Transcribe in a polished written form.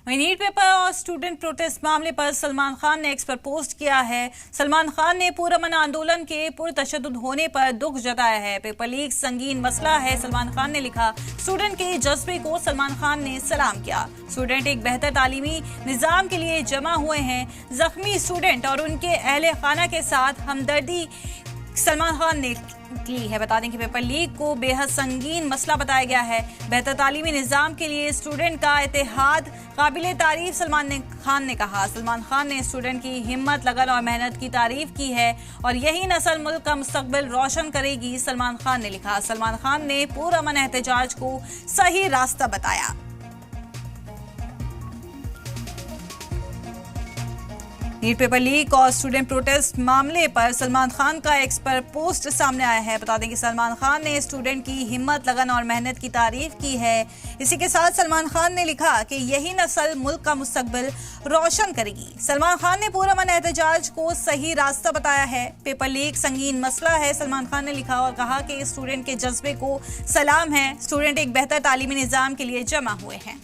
वहीं NEET paper और student protest मामले पर सलमान खान ने एक्स पर पोस्ट किया है। सलमान खान ने पुरअमन आंदोलन के पुरतशद्दुद होने पर दुख जताया है। पेपर लीक संगीन मसला है, सलमान खान ने लिखा। स्टूडेंट के जज्बे को सलमान खान ने सलाम किया। स्टूडेंट एक बेहतर तालीमी निजाम के लिए जमा हुए हैं। जख्मी स्टूडेंट और उनके अहले खाना के साथ हमदर्दी सलमान खान ने की है। बता दें कि पेपर लीक को बेहद संगीन मसला बताया गया है। बेहतर तालीमी निजाम के लिए स्टूडेंट का इत्तेहाद काबिले तारीफ सलमान खान ने कहा। सलमान खान ने स्टूडेंट की हिम्मत, लगन और मेहनत की तारीफ की है और यही नस्ल मुल्क का मुस्तकबिल रोशन करेगी, सलमान खान ने लिखा। सलमान खान ने पुरअमन एहतजाज को सही रास्ता बताया। नीट पेपर लीक और स्टूडेंट प्रोटेस्ट मामले पर सलमान खान का एक्स पर पोस्ट सामने आया है। बता दें कि सलमान खान ने स्टूडेंट की हिम्मत, लगन और मेहनत की तारीफ की है। इसी के साथ सलमान खान ने लिखा कि यही नस्ल मुल्क का मुस्तकबिल रोशन करेगी। सलमान खान ने पुरअमन एहतजाज को सही रास्ता बताया है। पेपर लीक संगीन मसला है, सलमान खान ने लिखा और कहा कि स्टूडेंट के जज्बे को सलाम है। स्टूडेंट एक बेहतर तालीमी निजाम के लिए जमा हुए हैं।